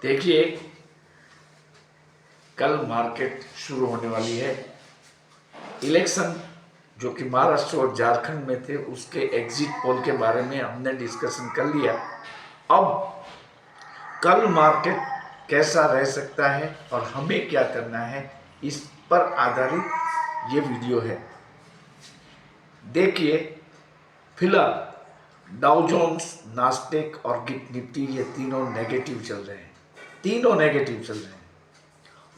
देखिए, कल मार्केट शुरू होने वाली है। इलेक्शन जो कि महाराष्ट्र और झारखंड में थे, उसके एग्जिट पोल के बारे में हमने डिस्कशन कर लिया। अब कल मार्केट कैसा रह सकता है और हमें क्या करना है, इस पर आधारित ये वीडियो है। देखिए, फिलहाल डाउ जोन्स, नास्टेक और गिफ्ट निफ्टी ये तीनों नेगेटिव चल रहे हैं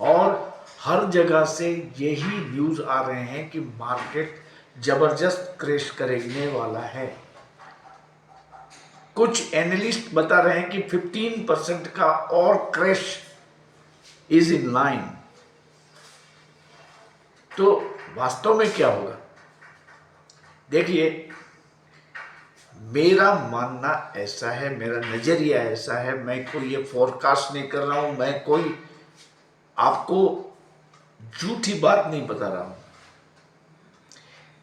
और हर जगह से यही न्यूज आ रहे हैं कि मार्केट जबरदस्त क्रैश करने वाला है। कुछ एनालिस्ट बता रहे हैं कि 15% का और क्रैश इज इन लाइन। तो वास्तव में क्या होगा? देखिए, मेरा मानना ऐसा है, मेरा नजरिया ऐसा है, मैं कोई ये फोरकास्ट नहीं कर रहा हूं, मैं कोई आपको झूठी बात नहीं बता रहा हूं।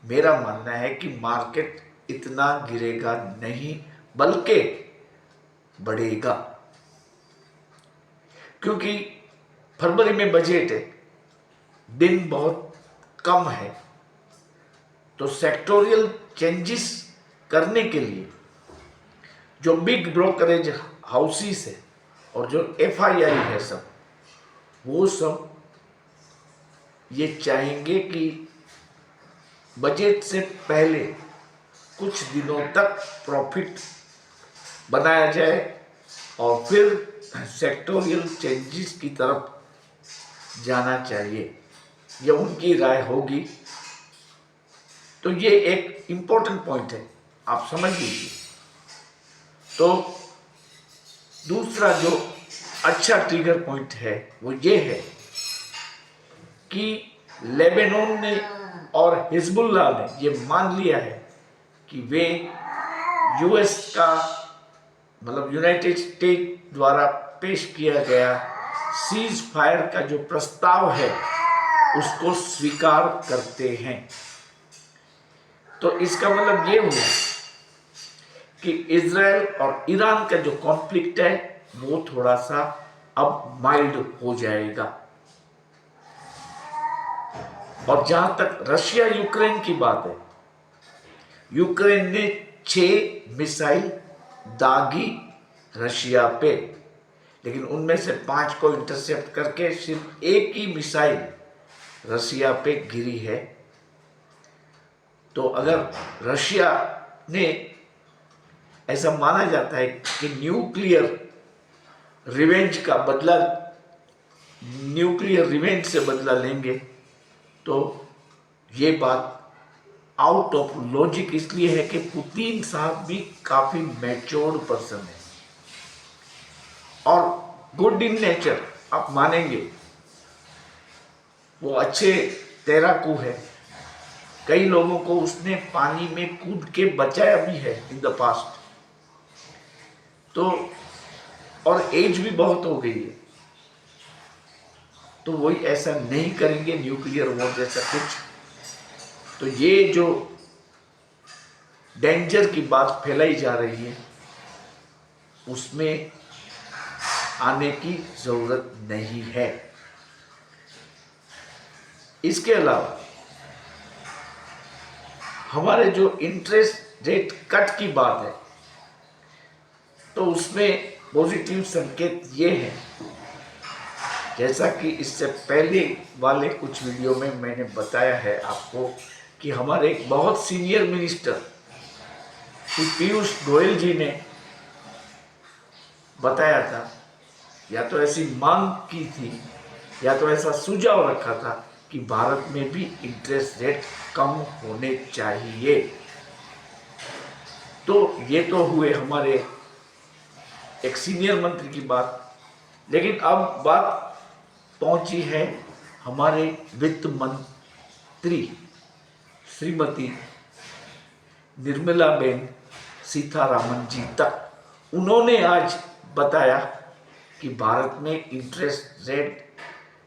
मेरा मानना है कि मार्केट इतना गिरेगा नहीं, बल्कि बढ़ेगा, क्योंकि फरवरी में बजट है, दिन बहुत कम है। तो सेक्टोरियल चेंजेस करने के लिए जो बिग ब्रोकरेज हाउसेस है और जो एफआईआई है, वो सब ये चाहेंगे कि बजट से पहले कुछ दिनों तक प्रॉफिट बनाया जाए और फिर सेक्टोरियल चेंजेस की तरफ जाना चाहिए। यह उनकी राय होगी। तो ये एक इम्पोर्टेंट पॉइंट है, आप समझ लीजिए। तो दूसरा जो अच्छा ट्रिगर पॉइंट है वो ये है कि लेबनान ने और हिजबुल्लाह ने ये मान लिया है कि वे यूएस का, मतलब यूनाइटेड स्टेट द्वारा पेश किया गया सीज फायर का जो प्रस्ताव है उसको स्वीकार करते हैं। तो इसका मतलब ये हुआ कि इजराइल और ईरान का जो कॉन्फ्लिक्ट है वो थोड़ा सा अब माइल्ड हो जाएगा। और जहां तक रशिया यूक्रेन की बात है, यूक्रेन ने 6 मिसाइल दागी रशिया पे, लेकिन उनमें से 5 को इंटरसेप्ट करके सिर्फ एक ही मिसाइल रशिया पे गिरी है। तो अगर रशिया ने, ऐसा माना जाता है कि न्यूक्लियर रिवेंज से बदला लेंगे, तो ये बात आउट ऑफ लॉजिक इसलिए है कि पुतिन साहब भी काफी मैच्योर्ड पर्सन है और गुड इन नेचर, आप मानेंगे। वो अच्छे तैराकू है, कई लोगों को उसने पानी में कूद के बचाया भी है इन द पास्ट। तो और एज भी बहुत हो गई है, तो वही ऐसा नहीं करेंगे न्यूक्लियर वॉर जैसा कुछ। तो ये जो डेंजर की बात फैलाई जा रही है उसमें आने की जरूरत नहीं है। इसके अलावा हमारे जो इंटरेस्ट रेट कट की बात है, तो उसमें पॉजिटिव संकेत ये है, जैसा कि इससे पहले वाले कुछ वीडियो में मैंने बताया है आपको कि हमारे एक बहुत सीनियर मिनिस्टर श्री पीयूष गोयल जी ने बताया था, या तो ऐसी मांग की थी या तो ऐसा सुझाव रखा था कि भारत में भी इंटरेस्ट रेट कम होने चाहिए। तो ये तो हुए हमारे एक सीनियर मंत्री की बात, लेकिन अब बात पहुंची है हमारे वित्त मंत्री श्रीमती निर्मला बेन सीतारामन जी तक। उन्होंने आज बताया कि भारत में इंटरेस्ट रेट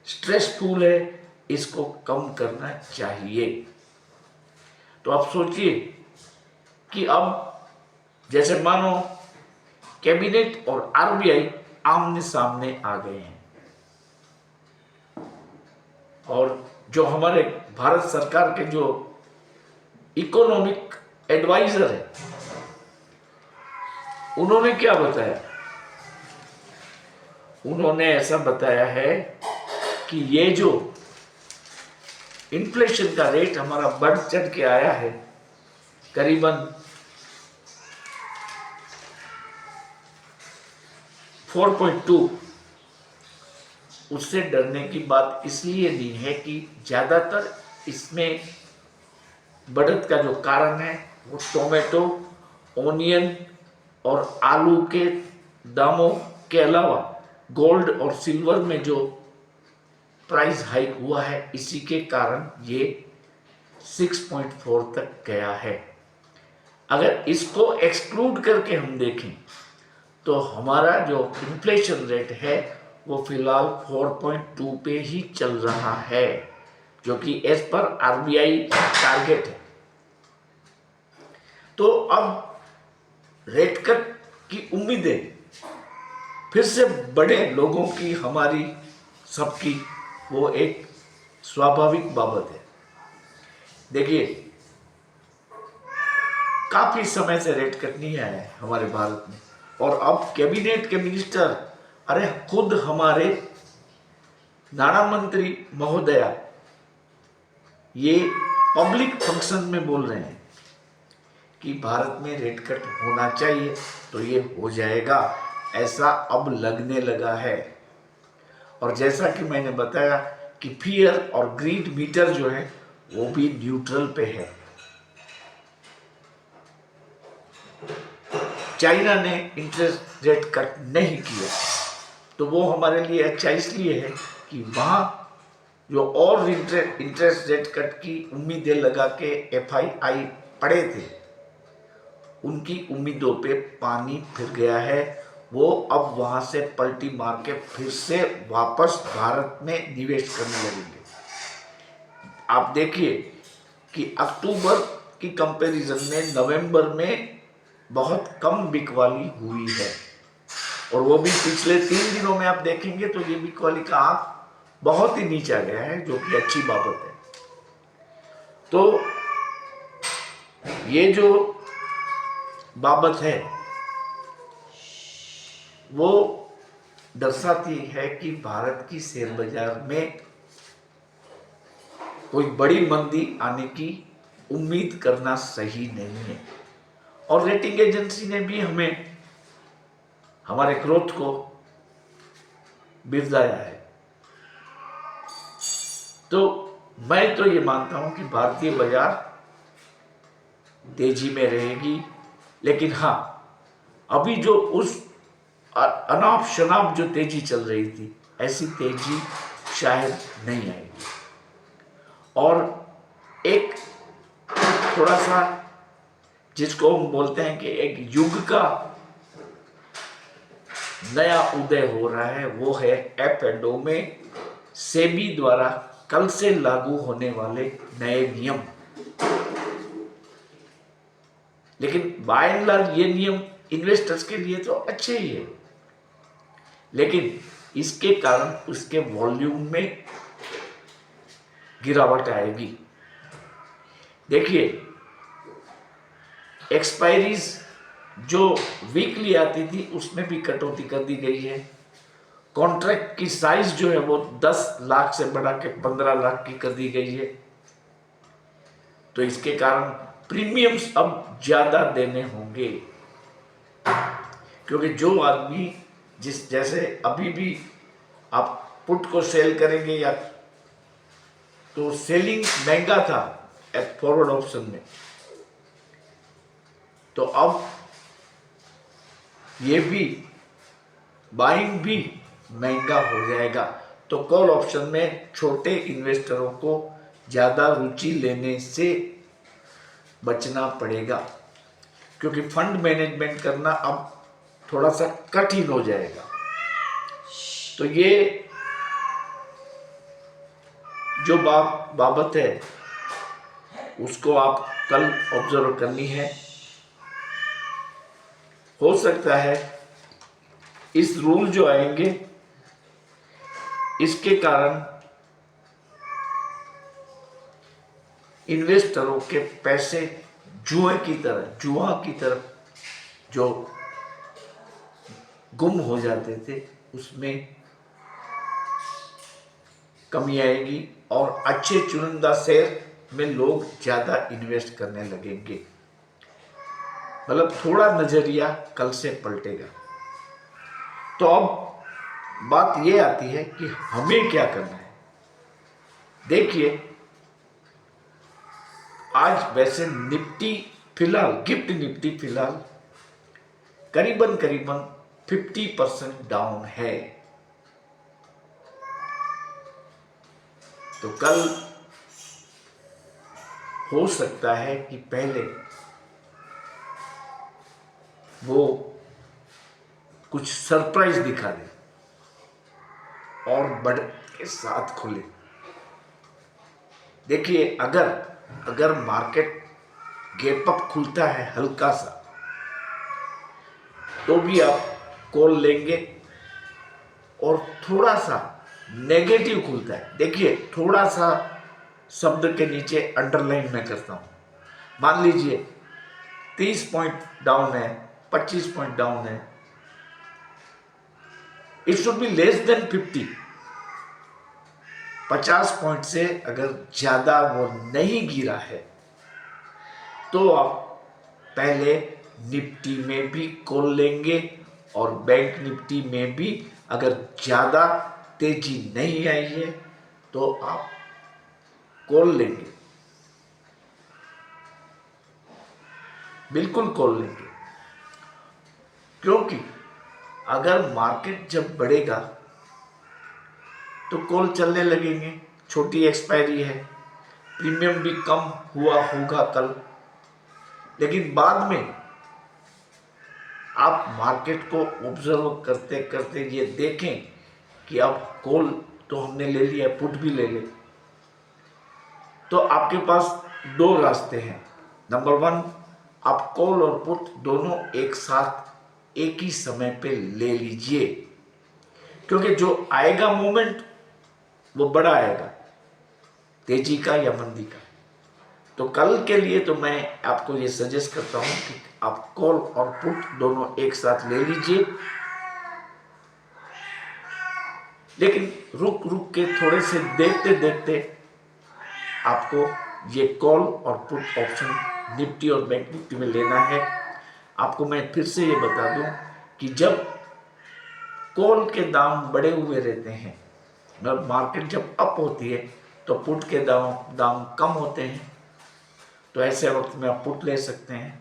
स्ट्रेसफुल है, इसको कम करना चाहिए। तो आप सोचिए कि अब जैसे मानो कैबिनेट और आरबीआई आमने सामने आ गए हैं। और जो हमारे भारत सरकार के जो इकोनॉमिक एडवाइजर है, उन्होंने क्या बताया? उन्होंने ऐसा बताया है कि ये जो इन्फ्लेशन का रेट हमारा बढ़ चढ़ के आया है, करीबन 4.2, उससे डरने की बात इसलिए नहीं है कि ज़्यादातर इसमें बढ़त का जो कारण है वो टोमेटो, ओनियन और आलू के दामों के अलावा गोल्ड और सिल्वर में जो प्राइस हाइक हुआ है, इसी के कारण ये 6.4 तक गया है। अगर इसको एक्सक्लूड करके हम देखें तो हमारा जो इन्फ्लेशन रेट है वो फिलहाल 4.2 पे ही चल रहा है, जो कि एज पर आरबीआई टारगेट है। तो अब रेट कट की उम्मीदें फिर से बड़े लोगों की, हमारी सबकी, वो एक स्वाभाविक बाबत है। देखिए, काफी समय से रेट कट नहीं आया है हमारे भारत में, और अब कैबिनेट के मिनिस्टर, अरे खुद हमारे नाणा मंत्री महोदया ये पब्लिक फंक्शन में बोल रहे हैं कि भारत में रेट कट होना चाहिए, तो ये हो जाएगा, ऐसा अब लगने लगा है। और जैसा कि मैंने बताया कि फियर और ग्रीड मीटर जो है वो भी न्यूट्रल पे है। चाइना ने इंटरेस्ट रेट कट नहीं किया, तो वो हमारे लिए अच्छा इसलिए है कि वहाँ जो और इंटरेस्ट रेट कट की उम्मीदें लगा के एफआईआई पड़े थे, उनकी उम्मीदों पे पानी फिर गया है। वो अब वहाँ से पलटी मार के फिर से वापस भारत में निवेश करने लगेंगे। आप देखिए कि अक्टूबर की कंपैरिजन में नवंबर में बहुत कम बिकवाली हुई है, और वो भी पिछले 3 दिनों में आप देखेंगे तो ये बिकवाली का आंक बहुत ही नीचे आ गया है, जो कि अच्छी बाबत है। तो ये जो बाबत है वो दर्शाती है कि भारत की शेयर बाजार में कोई बड़ी मंदी आने की उम्मीद करना सही नहीं है। और रेटिंग एजेंसी ने भी हमें हमारे ग्रोथ को बिरदाया है। तो मैं तो ये मानता हूं कि भारतीय बाजार तेजी में रहेगी, लेकिन हाँ, अभी जो उस अनाप शनाप जो तेजी चल रही थी, ऐसी तेजी शायद नहीं आएगी। और एक थोड़ा सा जिसको हम बोलते हैं कि एक युग का नया उदय हो रहा है, वो है एफ&ओ में सेबी द्वारा कल से लागू होने वाले नए नियम। लेकिन बाय एंड लार्ज ये नियम इन्वेस्टर्स के लिए तो अच्छे ही है, लेकिन इसके कारण उसके वॉल्यूम में गिरावट आएगी। देखिए, एक्सपायरीज जो वीकली आती थी उसमें भी कटौती कर दी गई है। कॉन्ट्रैक्ट की साइज जो है वो 10 लाख से बढ़ा के 15 लाख की कर दी गई है। तो इसके कारण प्रीमियम्स अब ज्यादा देने होंगे, क्योंकि जो आदमी जैसे अभी भी आप पुट को सेल करेंगे, या तो सेलिंग महंगा था एट फॉरवर्ड ऑप्शन में, तो अब ये भी बाइंग भी महंगा हो जाएगा। तो कॉल ऑप्शन में छोटे इन्वेस्टरों को ज़्यादा रुचि लेने से बचना पड़ेगा, क्योंकि फंड मैनेजमेंट करना अब थोड़ा सा कठिन हो जाएगा। तो ये जो बाबत है उसको आप कल ऑब्जर्व करनी है। हो सकता है इस रूल जो आएंगे इसके कारण इन्वेस्टरों के पैसे जुआ की तरफ जो गुम हो जाते थे उसमें कमी आएगी और अच्छे चुनिंदा शेयर में लोग ज़्यादा इन्वेस्ट करने लगेंगे। मतलब थोड़ा नज़रिया कल से पलटेगा। तो अब बात ये आती है कि हमें क्या करना है। देखिए, आज वैसे निफ्टी फिलहाल करीबन 50% डाउन है। तो कल हो सकता है कि पहले वो कुछ सरप्राइज दिखा दे और बढ़त के साथ खुले। देखिए, अगर मार्केट गैप अप खुलता है हल्का सा, तो भी आप कॉल लेंगे। और थोड़ा सा नेगेटिव खुलता है, देखिए थोड़ा सा शब्द के नीचे अंडरलाइन मैं करता हूं। मान लीजिए 30 पॉइंट डाउन है, 25 पॉइंट डाउन है, it should be less than 50 point से अगर ज्यादा वो नहीं गिरा है तो आप पहले निफ्टी में भी कॉल लेंगे और बैंक निफ्टी में भी अगर ज्यादा तेजी नहीं आई है तो आप कॉल लेंगे, बिल्कुल कॉल लेंगे। क्योंकि अगर मार्केट जब बढ़ेगा तो कॉल चलने लगेंगे, छोटी एक्सपायरी है, प्रीमियम भी कम हुआ होगा कल। लेकिन बाद में आप मार्केट को ऑब्जर्व करते करते ये देखें कि अब कॉल तो हमने ले लिया, पुट भी ले ले, तो आपके पास दो रास्ते हैं। नंबर 1, आप कॉल और पुट दोनों एक साथ एक ही समय पे ले लीजिए, क्योंकि जो आएगा मोमेंट वो बड़ा आएगा, तेजी का या मंदी का। तो कल के लिए तो मैं आपको ये सजेस्ट करता हूं कि आप कॉल और पुट दोनों एक साथ ले लीजिए। लेकिन रुक रुक के थोड़े से देखते देखते आपको ये कॉल और पुट ऑप्शन निफ्टी और बैंक निफ्टी में लेना है। आपको मैं फिर से ये बता दूं कि जब कॉल के दाम बढ़े हुए रहते हैं, मतलब मार्केट जब अप होती है तो पुट के दाम कम होते हैं, तो ऐसे वक्त में आप पुट ले सकते हैं।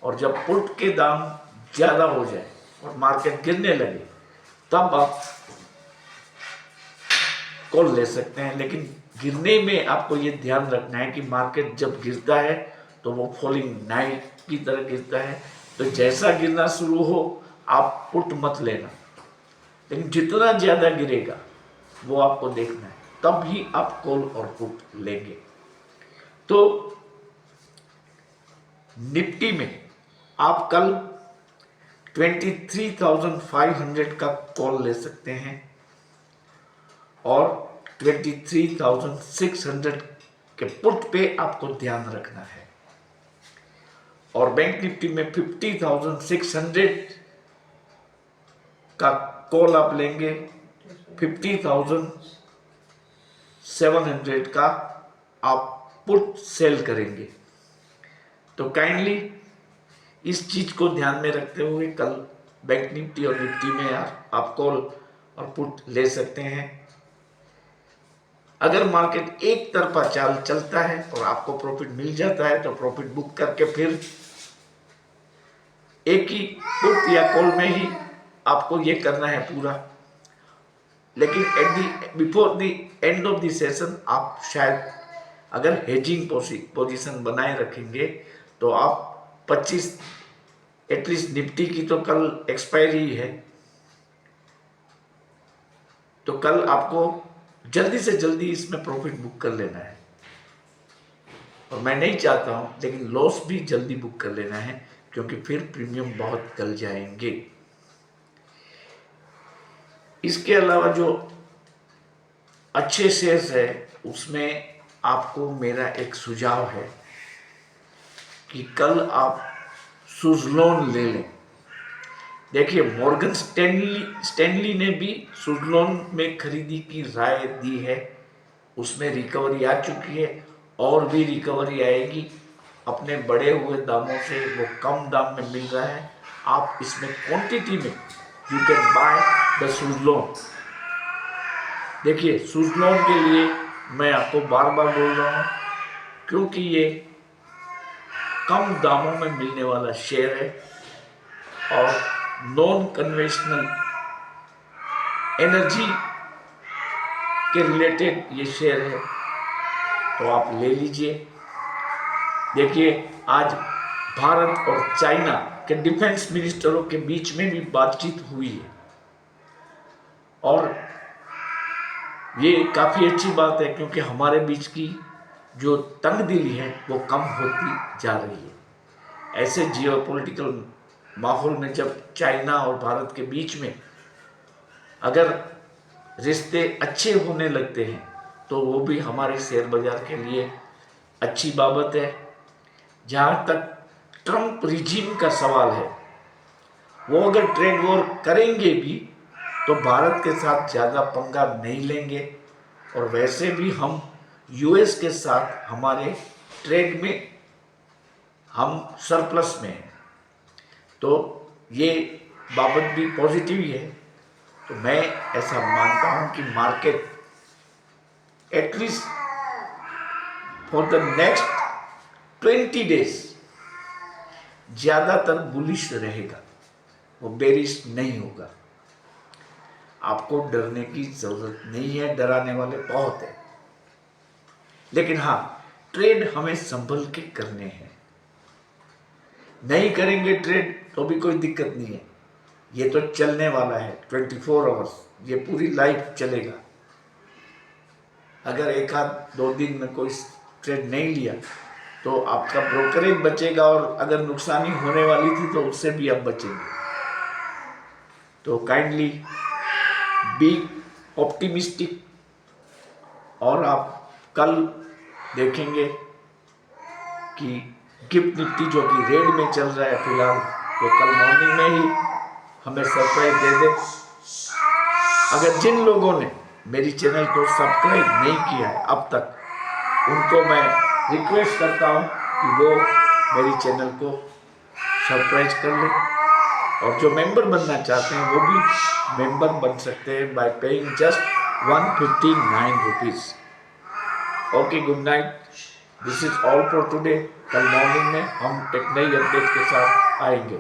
और जब पुट के दाम ज़्यादा हो जाए और मार्केट गिरने लगे तब आप कॉल ले सकते हैं। लेकिन गिरने में आपको ये ध्यान रखना है कि मार्केट जब गिरता है तो वो फॉलिंग नाइट की तरह गिरता है, तो जैसा गिरना शुरू हो आप पुट मत लेना। लेकिन जितना ज़्यादा गिरेगा वो आपको देखना है, तब ही आप कॉल और पुट लेंगे। तो निफ्टी में आप कल 23,500 का कॉल ले सकते हैं और 23,600 के पुट पे आपको ध्यान रखना है। और बैंक निफ्टी में 50,600 का कॉल आप लेंगे, 50,700 का आप पुट सेल करेंगे। तो काइंडली इस चीज को ध्यान में रखते हुए कल बैंक निफ्टी और निफ्टी में आप कॉल और पुट ले सकते हैं। अगर मार्केट एक तरफा चाल चलता है और आपको प्रॉफिट मिल जाता है तो प्रॉफिट बुक करके फिर एक ही पुट या कॉल में ही आपको ये करना है पूरा। लेकिन before the end of the session आप शायद अगर हेजिंग पोजीशन बनाए रखेंगे तो आप 25 एटलीस्ट निफ्टी की तो कल एक्सपायरी है, तो कल आपको जल्दी से जल्दी इसमें प्रॉफिट बुक कर लेना है। और मैं नहीं चाहता हूं, लेकिन लॉस भी जल्दी बुक कर लेना है, क्योंकि फिर प्रीमियम बहुत गल जाएंगे। इसके अलावा जो अच्छे शेयर्स है उसमें आपको मेरा एक सुझाव है कि कल आप सुज़लोन ले लें। देखिए, मॉर्गन स्टैनली ने भी सुज़लोन में खरीदी की राय दी है, उसमें रिकवरी आ चुकी है और भी रिकवरी आएगी। अपने बढ़े हुए दामों से वो कम दाम में मिल रहा है। आप इसमें क्वांटिटी में you can by the Suzlon. देखिए, सुज़लोन के लिए मैं आपको बार बार बोल रहा हूँ क्योंकि ये कम दामों में मिलने वाला शेयर है और नॉन कन्वेंशनल एनर्जी के रिलेटेड ये शेयर है, तो आप ले लीजिए। देखिए, आज भारत और चाइना के डिफेंस मिनिस्टरों के बीच में भी बातचीत हुई है और ये काफ़ी अच्छी बात है क्योंकि हमारे बीच की जो तंगदिली है वो कम होती जा रही है। ऐसे जियोपॉलिटिकल माहौल में जब चाइना और भारत के बीच में अगर रिश्ते अच्छे होने लगते हैं तो वो भी हमारे शेयर बाजार के लिए अच्छी बाबत है। जहाँ तक ट्रंप रिजीम का सवाल है, वो अगर ट्रेड वॉर करेंगे भी तो भारत के साथ ज़्यादा पंगा नहीं लेंगे और वैसे भी हम यूएस के साथ हमारे ट्रेड में हम सरप्लस में हैं, तो ये बाबत भी पॉजिटिव ही है। तो मैं ऐसा मानता हूँ कि market at least for the next 20 days ज़्यादातर बुलिश रहेगा, वो बेरिश नहीं होगा। आपको डरने की ज़रूरत नहीं है, डराने वाले बहुत हैं, लेकिन हाँ, ट्रेड हमें संभल के करने हैं। नहीं करेंगे ट्रेड तो भी कोई दिक्कत नहीं है, ये तो चलने वाला है 24 आवर्स, ये पूरी लाइफ चलेगा। अगर एक आध 2 दिन में कोई ट्रेड नहीं लिया तो आपका ब्रोकरेज बचेगा और अगर नुकसानी होने वाली थी तो उससे भी आप बचेंगे। तो काइंडली बी ऑप्टिमिस्टिक और आप कल देखेंगे कि गिफ्ट निफ्टी जो कि रेड में चल रहा है फिलहाल, वो कल मॉर्निंग में ही हमें सरप्राइज दे दे। अगर जिन लोगों ने मेरी चैनल को सब्सक्राइब नहीं किया है अब तक, उनको मैं रिक्वेस्ट करता हूँ कि वो मेरी चैनल को सब्सक्राइब कर लें और जो मेंबर बनना चाहते हैं वो भी मेंबर बन सकते हैं bye paying just 159 rupees. Okay, good night, this is all for today. कल मॉर्निंग में हम एक नई अपडेट के साथ आएंगे।